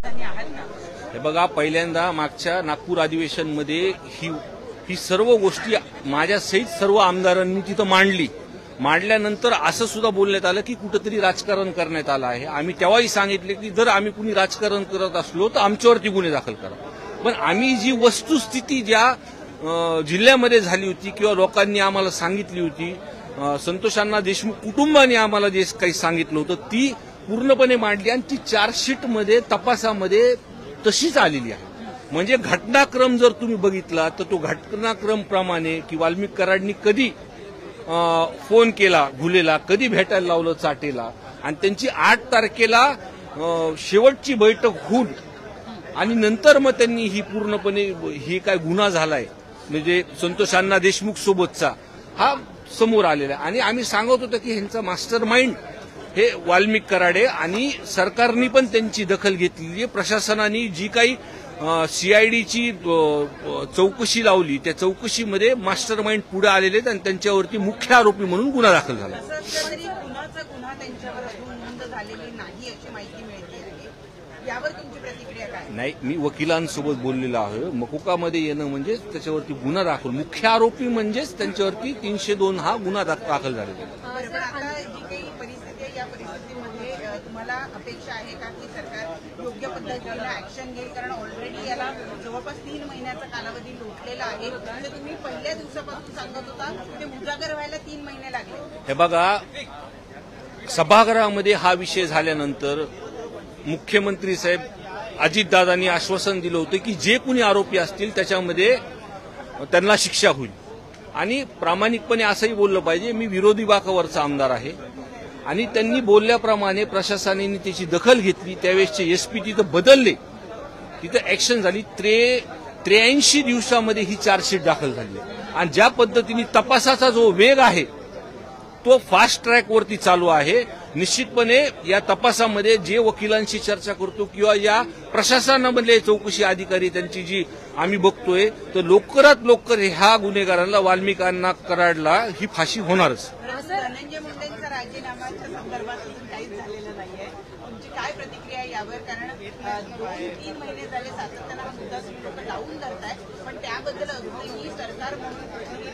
हे बघा, पहिल्यांदा मागच्या नागपूर अधिवेशनमध्ये ही सर्व गोष्टी माझ्या सहित सर्व आमदारांनी तिथं मांडल्यानंतर असं सुद्धा बोलण्यात आलं की कुठेतरी राजकारण करण्यात आलं आहे। आम्ही तेव्हाही सांगितले की जर आम्ही कुणी राजकारण करत असलो तर आमच्यावरती गुन्हे दाखल करा। पण आम्ही जी वस्तुस्थिती ज्या जिल्ह्यामध्ये झाली होती किंवा लोकांनी आम्हाला सांगितली होती, संतोष अण्णा देशमुख कुटुंबाने आम्हाला जे काही सांगितलं होतं ती पूर्णपणे मांडली आणि ती चार्जशीटमध्ये तपासामध्ये तशीच आलेली आहे। म्हणजे घटनाक्रम जर तुम्ही बघितला तर तो घटनाक्रम प्रमाणे की वाल्मिक कराडनी कधी फोन केला घुलेला, कधी भेटायला लावलं चाटेला, आणि त्यांची 8 तारखेला शेवटची बैठक होऊन आणि नंतर मग त्यांनी ही पूर्णपणे ही काय गुन्हा झालाय म्हणजे संतोष अण्णा देशमुख सोबतचा हा समोर आलेला आहे। आणि आम्ही सांगत होतो की ह्यांचा मास्टर माइंड हे वाल्मिक कराडे आणि सरकारने पण त्यांची दखल घेतलेली आहे। प्रशासनाने जी काही सीआयडीची चौकशी लावली त्या चौकशीमध्ये मास्टर माइंड पुढे आलेले आहेत आणि त्यांच्यावरती मुख्य आरोपी म्हणून गुन्हा दाखल झाला। नाही, मी वकिलांसोबत बोललेलो आहे। मकोकामध्ये येणं म्हणजे त्याच्यावरती गुन्हा दाखल, मुख्य आरोपी म्हणजेच त्यांच्यावरती 302 हा गुन्हा दाखल झालेला आहे। या परिस्थितीमध्ये तुम्हाला अपेक्षा आहे का की सरकार योग्य पद्धतीने ऍक्शन घेईल? कारण ऑलरेडी याला जवळपास 3 महिन्याचा कालावधी लोटलेला आहे। म्हणजे तुम्ही पहिल्या दिवसापासून सांगत होता ते उजागर व्हायला 3 महिने लागले। हे बघा, सभागृहामध्ये हा विषय झाल्यानंतर मुख्यमंत्री साहेब अजितदादांनी आश्वासन दिलं होतं की जे कोणी आरोपी असतील त्याच्यामध्ये त्यांना शिक्षा होईल। आणि प्रामाणिकपणे असंही बोललं पाहिजे, मी विरोधी बाकावरचा आमदार आहे आणि त्यांनी बोलल्याप्रमाणे प्रशासनाने त्याची दखल घेतली। त्यावेळेसचे एसपी तिथं बदलले, तिथं ऍक्शन झाली। 83 दिवसामध्ये ही चार्जशीट दाखल झाली आणि ज्या पद्धतीने तपासाचा जो वेग आहे तो फास्ट ट्रॅकवरती चालू आहे। निश्चितपणे या तपासामध्ये जे वकिलांशी चर्चा करतो किंवा या प्रशासनामधले चौकशी अधिकारी त्यांची जी आम्ही बघतोय तर लवकरात लवकर ह्या गुन्हेगारांना वाल्मिक अण्णा कराडला ही फाशी होणारच। धनंजय मुंडेंचा राजीनामाच्या संदर्भात अजून काहीच झालेलं नाहीये, तुमची काय प्रतिक्रिया यावर? कारण 2-3 महिने झाले सातत्यानं हा मुद्दा तुम्ही लावून धरताय, पण त्याबद्दल अजूनही सरकार म्हणून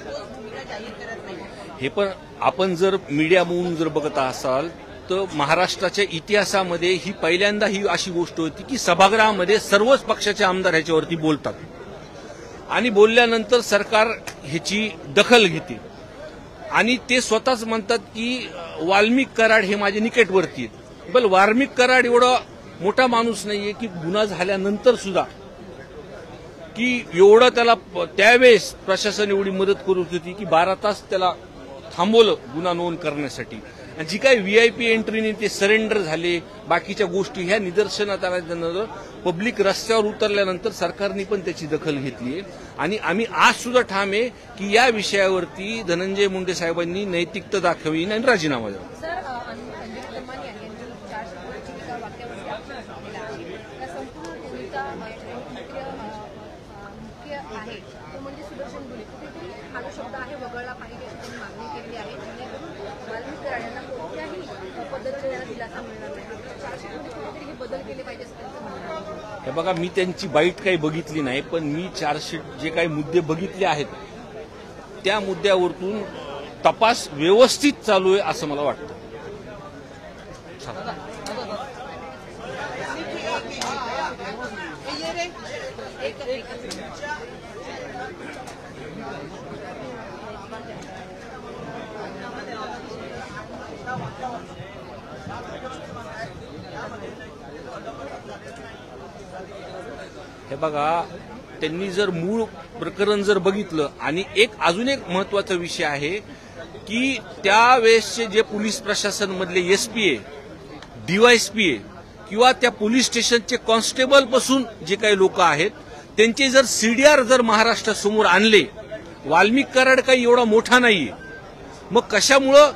ठोस भूमिका जाहीर करत नाही। हे पण आपण जर मीडिया म्हणून जर बघत असाल तर महाराष्ट्राच्या इतिहासामध्ये ही पहिल्यांदा ही अशी गोष्ट होती की सभागृहामध्ये सर्वच पक्षाचे आमदार ह्याच्यावरती बोलतात आणि बोलल्यानंतर सरकार ह्याची दखल घेते आणि ते स्वतःच म्हणतात की वाल्मिक कराड हे माझे निकटवर्ती आहेत। बल वाल्मिक कराड एवढा मोठा माणूस नाहीये की गुन्हा झाल्यानंतर सुद्धा की एवढं त्याला त्यावेळेस प्रशासन एवढी मदत करत होती की 12 तास त्याला थांबवलं गुन्हा नोंद करण्यासाठी। आणि जी काही व्हीआयपी एंट्रीने ते सरेंडर झाले, बाकीच्या गोष्टी ह्या निदर्शनात आल्यानंतर पब्लिक रस्त्यावर उतरल्यानंतर सरकारने पण त्याची दखल घेतली आहे। आणि आम्ही आज सुद्धा ठाम आहे की या विषयावरती धनंजय मुंडे साहेबांनी नैतिकता दाखवी आणि राजीनामा द्यावा। हे बघा, मी त्यांची बाईट काही बघितली नाही, पण मी चार्जशीट जे काही मुद्दे बघितले आहेत त्या मुद्द्यावरतून तपास व्यवस्थित चालू आहे असं मला वाटतं। हे बघा, त्यांनी जर मूळ प्रकरण जर बघितलं आणि अजून एक महत्वाचा विषय आहे की त्यावेळेसचे जे पोलीस प्रशासन मधले एसपी आहे, डीवायएसपी आहे किंवा त्या पोलीस स्टेशनचे कॉन्स्टेबल पासून जे काही लोक आहेत त्यांचे जर सीडीआर जर महाराष्ट्रासमोर आणले, वाल्मिक कराड काही एवढा मोठा नाहीये, मग कशामुळं